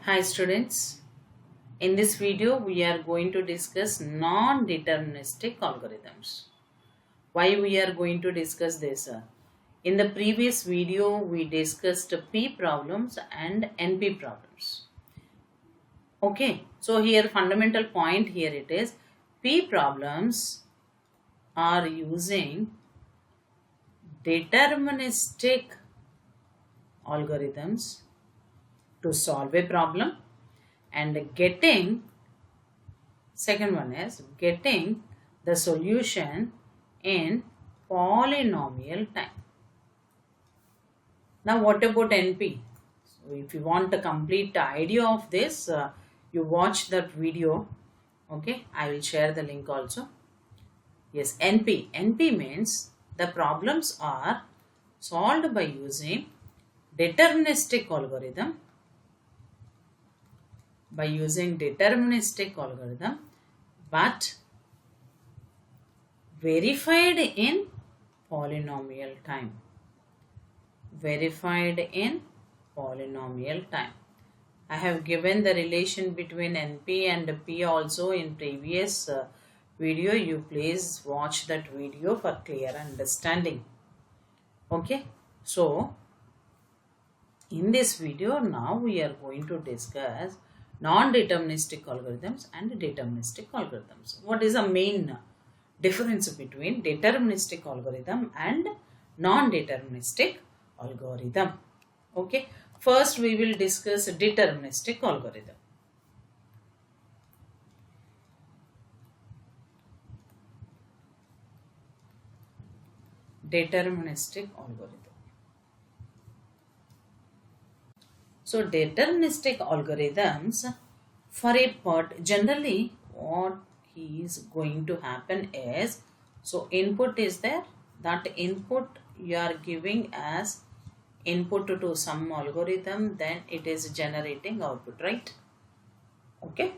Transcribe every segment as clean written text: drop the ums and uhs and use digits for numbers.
Hi students, in this video we are going to discuss non-deterministic algorithms. Why we are going to discuss this? In the previous video we discussed P problems and NP problems. Okay, so here fundamental point here it is, P problems are using deterministic algorithms to solve a problem, and second one is getting the solution in polynomial time. Now what about NP? So if you want a complete idea of this, you watch that video. Okay, I will share the link also. Yes, NP means the problems are solved by using deterministic algorithm, but verified in polynomial time. I have given the relation between NP and P also in previous video. You please watch that video for clear understanding. Okay, so in this video now we are going to discuss non-deterministic algorithms and deterministic algorithms. What is the main difference between deterministic algorithm and non-deterministic algorithm? Okay, first we will discuss deterministic algorithm. So deterministic algorithms, for a part, generally what is going to happen is, so input is there, that input you are giving as input to some algorithm, then it is generating output, right? Okay,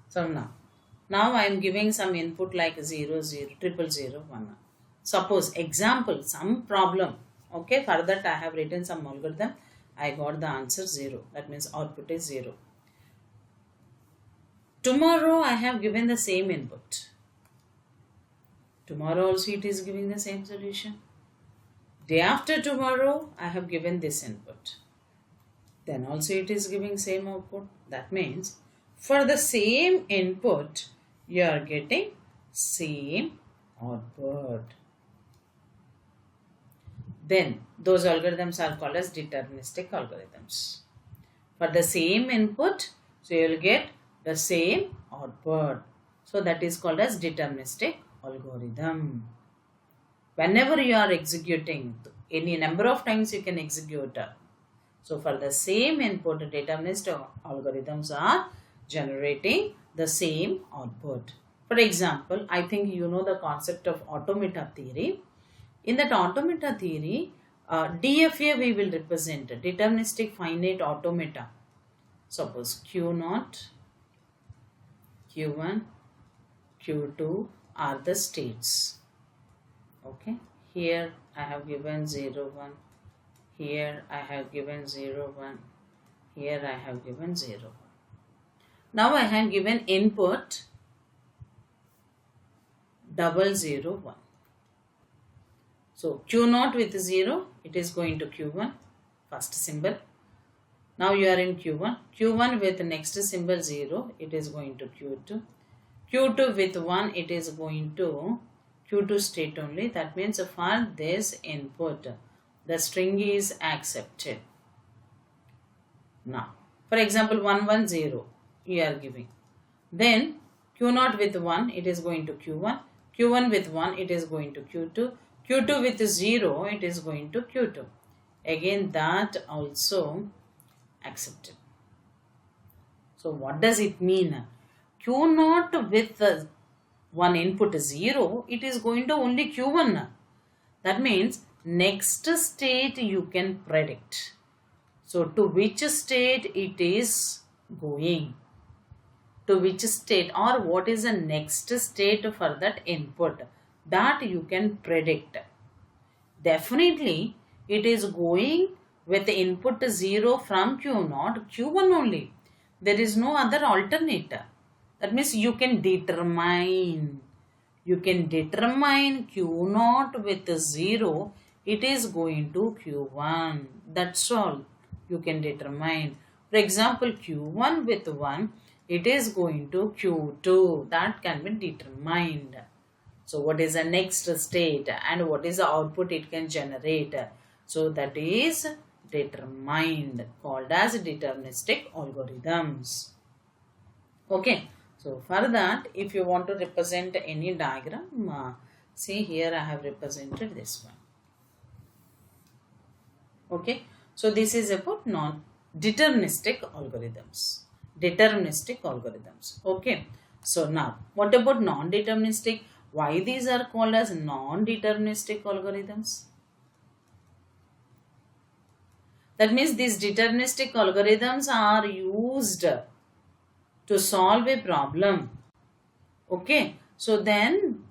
so now I am giving some input like 0 0 0 0 1. Suppose example some problem. Okay, for that I have written some algorithm. I got the answer 0. That means output is 0. Tomorrow I have given the same input. Tomorrow also it is giving the same solution. Day after tomorrow I have given this input. Then also it is giving same output. That means for the same input you are getting same output. Then those algorithms are called as deterministic algorithms. For the same input, so you will get the same output. So that is called as deterministic algorithm. Whenever you are executing, any number of times you can execute. So for the same input, deterministic algorithms are generating the same output. For example, I think you know the concept of automata theory. In that automata theory, DFA we will represent deterministic finite automata. Suppose Q0, Q1, Q2 are the states. Okay, here I have given 0 1, here I have given 0 1, here I have given 0 1. Now I have given input 0 0 1. So Q0 with 0, it is going to Q1, first symbol. Now you are in Q1. Q1 with next symbol 0, it is going to Q2. Q2 with 1, it is going to Q2 state only. That means for this input, the string is accepted. Now, for example, 1 1 0, you are giving. Then Q0 with 1, it is going to Q1. Q1 with 1, it is going to Q2. Q2 with 0, it is going to Q2. Again, that also accepted. So, what does it mean? Q0 with one input 0, it is going to only Q1. That means next state you can predict. So, to which state it is going? To which state or what is the next state for that input? That you can predict. Definitely it is going with the input 0 from Q0, Q1 only. There is no other alternator. That means you can determine. You can determine Q0 with 0. It is going to Q1. That's all you can determine. For example, Q1 with 1, it is going to Q2. That can be determined. So what is the next state and what is the output it can generate? So that is determined, called as deterministic algorithms. Okay. So for that, if you want to represent any diagram, see here I have represented this one. Okay. So this is about non-deterministic algorithms. Deterministic algorithms. Okay. So now, what about non-deterministic? Why these are called as non-deterministic algorithms? That means these deterministic algorithms are used to solve a problem. Okay. So then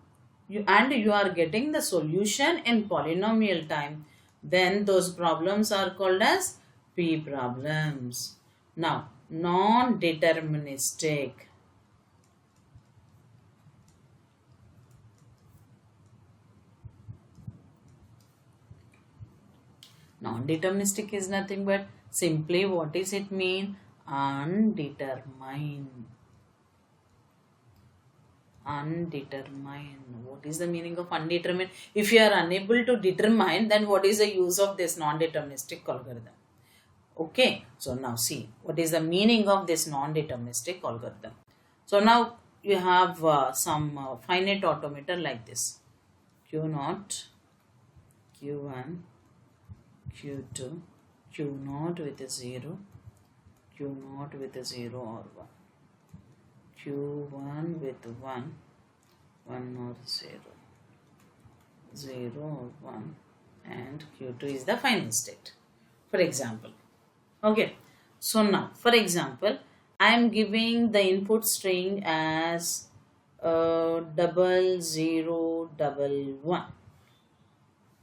you are getting the solution in polynomial time. Then those problems are called as P problems. Now, non-deterministic. Non-deterministic is nothing but simply what does it mean? Undetermined. Undetermined. What is the meaning of undetermined? If you are unable to determine, then what is the use of this non-deterministic algorithm? Okay. So now see, what is the meaning of this non-deterministic algorithm? So now you have some finite automata like this. Q0, Q1, Q2, Q0 with a 0, Q0 with a 0 or 1, Q1 with 1, 1 or 0, 0 or 1, and Q2 is the final state, for example. Okay, so now, for example, I am giving the input string as 0011.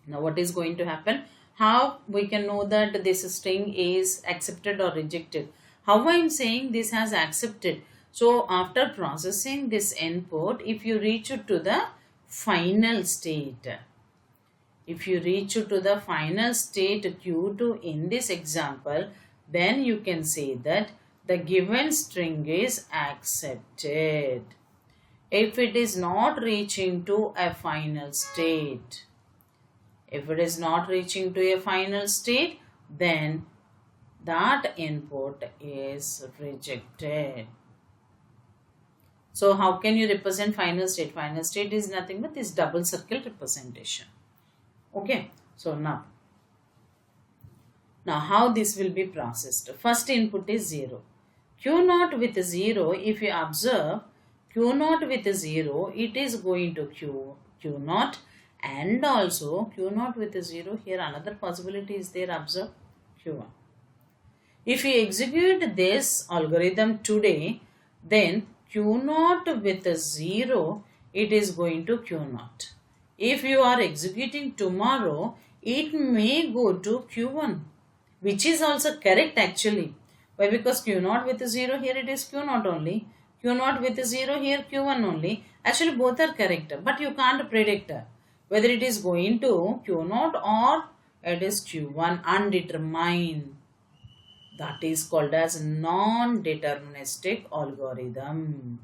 Now, what is going to happen? How we can know that this string is accepted or rejected? How I am saying this has accepted? So after processing this input, if you reach to the final state, if you reach to the final state Q2 in this example, then you can say that the given string is accepted. If it is not reaching to a final state, if it is not reaching to a final state, then that input is rejected. So how can you represent final state? Final state is nothing but this double circle representation. Okay. So now how this will be processed? First input is 0. Q0 with 0, if you observe, Q0 with 0, it is going to Q0. And also Q0 with 0, here another possibility is there, observe Q1. If you execute this algorithm today, then Q0 with 0, it is going to Q0. If you are executing tomorrow, it may go to Q1, which is also correct actually. Why? Because Q0 with 0, here it is Q0 only. Q0 with 0, here Q1 only. Actually both are correct, but you can't predict whether it is going to Q0 or it is Q1, undetermined. That is called as non-deterministic algorithm.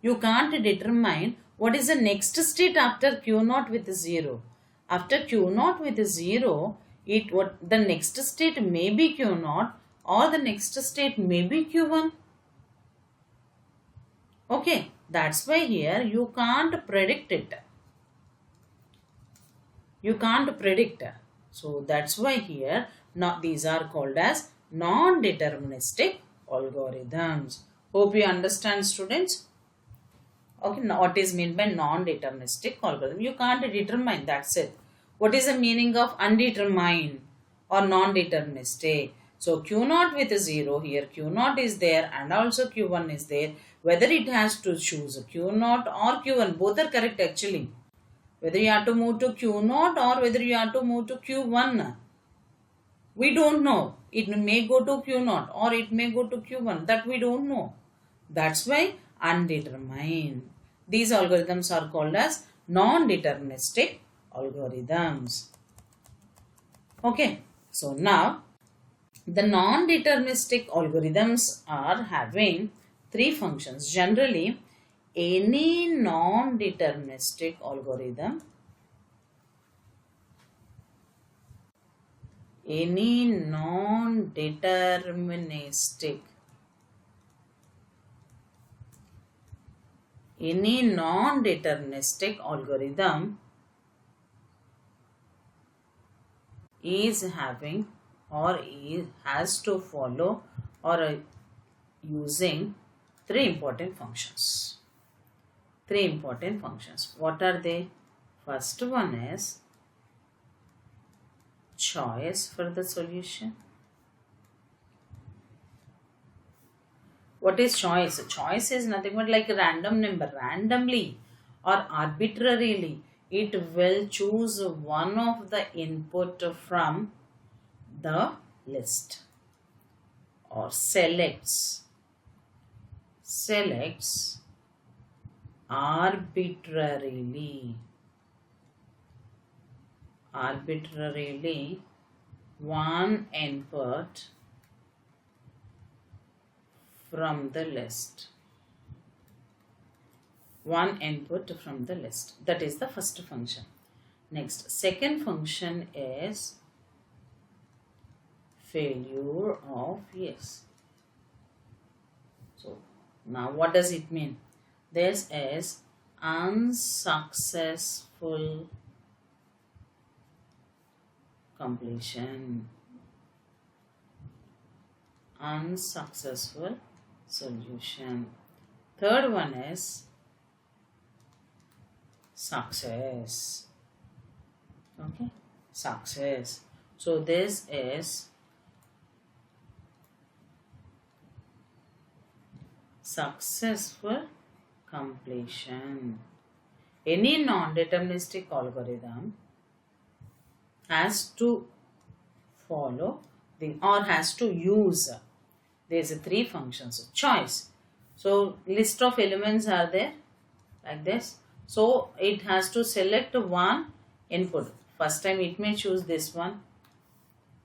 You can't determine what is the next state after Q0 with 0. After Q0 with 0, the next state may be Q0 or the next state may be Q1. Okay, that's why here you can't predict it. You can't predict. So that's why here these are called as non-deterministic algorithms. Hope you understand, students. Okay, now what is meant by non-deterministic algorithm? You can't determine, that's it. What is the meaning of undetermined or non-deterministic? So Q0 with 0, here Q0 is there and also Q1 is there. Whether it has to choose Q0 or Q1, both are correct actually. Whether you have to move to Q0 or whether you have to move to Q1. We don't know. It may go to Q0 or it may go to Q1. That we don't know. That's why undetermined. These algorithms are called as non-deterministic algorithms. Okay. So now the non-deterministic algorithms are having three functions. Generally, any non-deterministic algorithm, any non-deterministic algorithm is having or has to follow or using three important functions. Three important functions. What are they? First one is choice for the solution. What is choice? Choice is nothing but like a random number. Randomly or arbitrarily, it will choose one of the input from the list or selects arbitrarily one input from the list. One input from the list. That is the first function. Next, second function is failure of yes. So now what does it mean? This is unsuccessful completion, unsuccessful solution. Third one is success. Okay, success. So this is successful completion. Any non-deterministic algorithm has to follow or has to use. There's three functions. Choice. So list of elements are there like this. So it has to select one input. First time it may choose this one.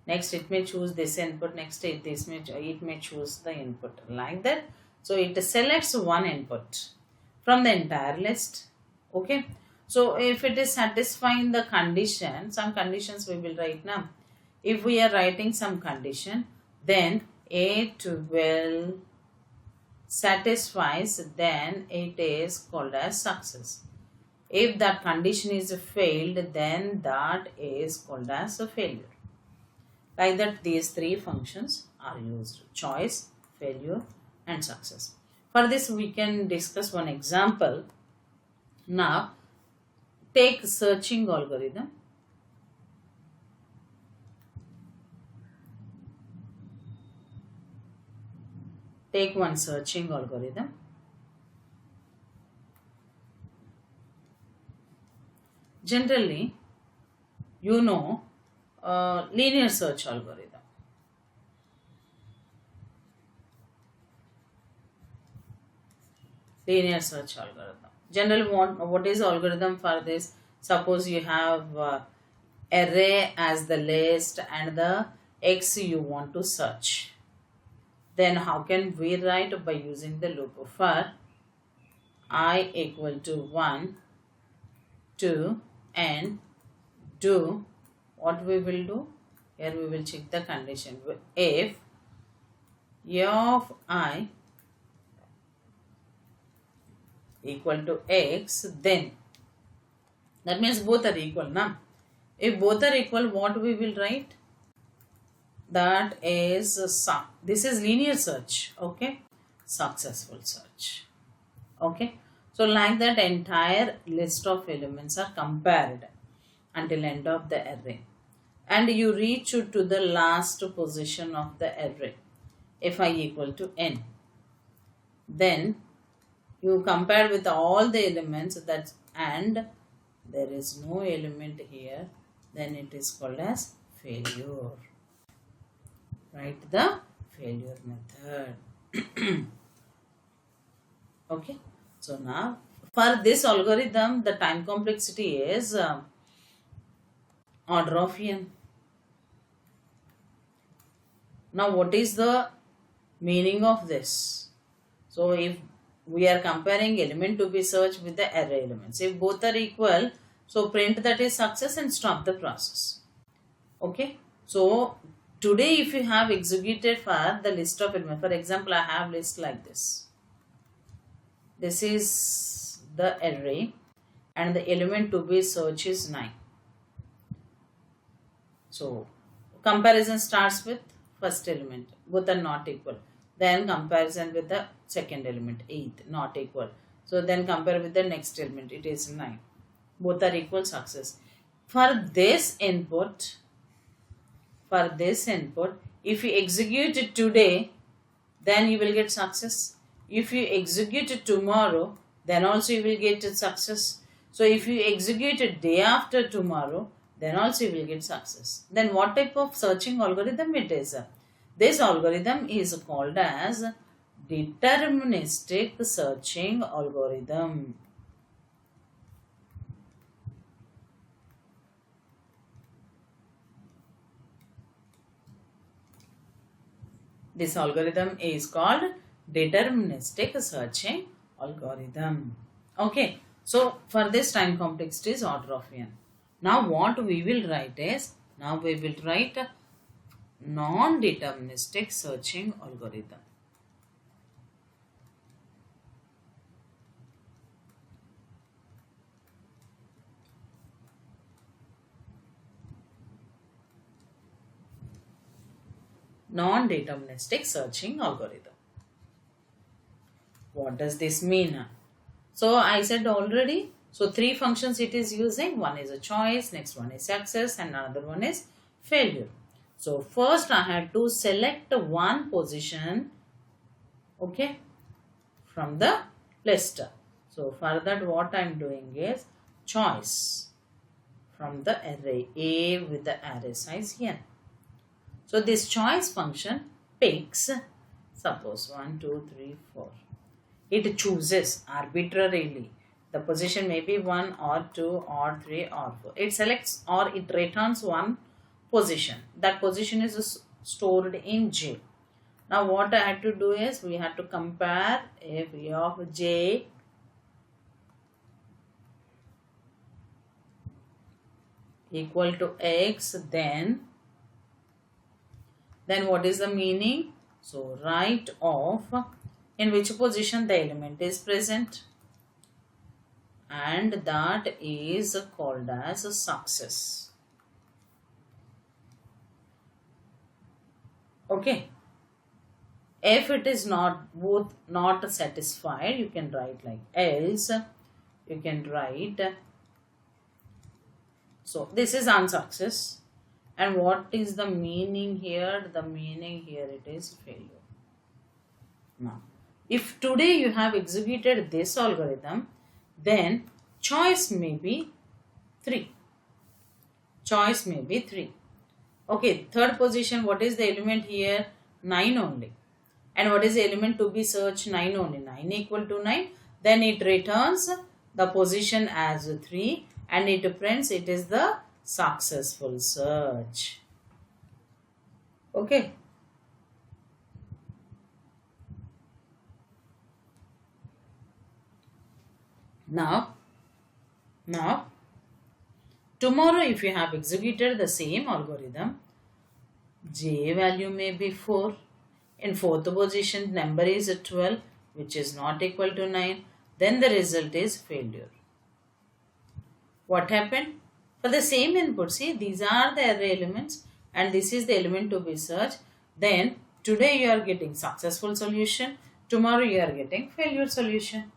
Next it may choose this input. Next it may choose the input like that. So it selects one input from the entire list. Okay. So if it is satisfying the condition, some conditions we will write now. If we are writing some condition, then it will satisfies, then it is called as success. If that condition is failed, then that is called as a failure. Like that, these three functions are used: choice, failure, and success. For this, we can discuss one example. Now, take searching algorithm. Take one searching algorithm. Generally, you know, linear search algorithm. Linear search algorithm. Generally, what is algorithm for this? Suppose you have array as the list and the x you want to search. Then how can we write? By using the loop for I equal to 1, 2, and do what we will do? Here we will check the condition. If a of I equal to x, then that means both are equal. Now, if both are equal, what we will write? That is this is linear search. Okay, successful search. Okay, so like that, entire list of elements are compared until end of the array, and you reach to the last position of the array. If I equal to n, then you compare with all the elements that, and there is no element here, then it is called as failure. Write the failure method. Okay. So now for this algorithm, the time complexity is order of n. Now what is the meaning of this? So if we are comparing element to be searched with the array elements, if both are equal, so print that is success and stop the process. Okay. So today if you have executed for the list of elements, for example, I have list like this. This is the array and the element to be searched is 9. So comparison starts with first element, both are not equal. Then comparison with the second element, 8, not equal. So then compare with the next element, it is 9. Both are equal, success. For this input, if you execute it today, then you will get success. If you execute it tomorrow, then also you will get a success. So if you execute it day after tomorrow, then also you will get success. Then what type of searching algorithm it is? This algorithm is called as deterministic searching algorithm. This algorithm is called deterministic searching algorithm. Okay. So for this time complexity is order of n. Now what we will write is, non-deterministic searching algorithm. Non-deterministic searching algorithm. What does this mean? So I said already, so 3 functions it is using. One is a choice, next one is success, and another one is failure. So first I had to select one position, okay, from the list. So for that what I am doing is choice from the array A with the array size n. So this choice function picks, suppose 1, 2, 3, 4. It chooses arbitrarily. The position may be 1 or 2 or 3 or 4. It selects or it returns one position. That position is stored in J. Now what I had to do is, we had to compare if V of J equal to X, then what is the meaning? So write off in which position the element is present, and that is called as a success. Okay. If it is not satisfied, you can write like else. You can write, so this is unsuccess. And what is the meaning here? The meaning here, it is failure. Now, if today you have executed this algorithm, then choice may be 3. Choice may be 3. Okay, third position, what is the element here? 9 only. And what is the element to be searched? 9 only. 9 equal to 9. Then it returns the position as 3 and it prints it is the successful search. Okay. Now, tomorrow if you have executed the same algorithm, J value may be 4. In fourth position, number is 12, which is not equal to 9. Then the result is failure. What happened? For the same input, see, these are the array elements and this is the element to be searched. Then today you are getting successful solution, tomorrow you are getting failure solution.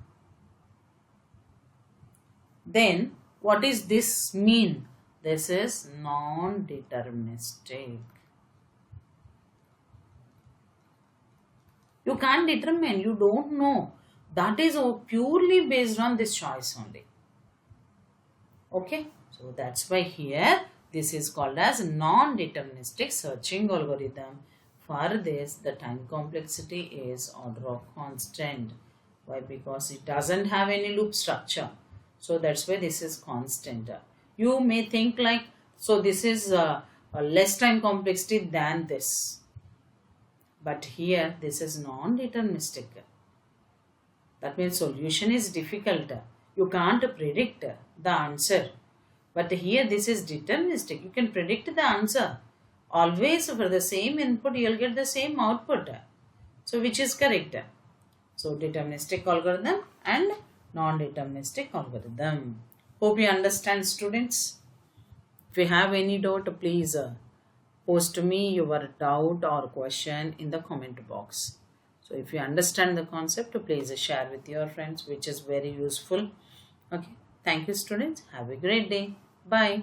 Then what is this mean? This is non-deterministic. You can't determine, you don't know. That is purely based on this choice only. Okay, so that's why here this is called as non-deterministic searching algorithm. For this, the time complexity is order of constant. Why? Because it doesn't have any loop structure. So that's why this is constant. You may think like, so this is a less time complexity than this. But here, this is non-deterministic. That means solution is difficult. You can't predict the answer. But here this is deterministic. You can predict the answer. Always for the same input you will get the same output. So which is correct? So deterministic algorithm and non-deterministic algorithm. Hope you understand, students. If you have any doubt, please post me your doubt or question in the comment box. So if you understand the concept, please share with your friends, which is very useful. Okay. Thank you, students. Have a great day. Bye.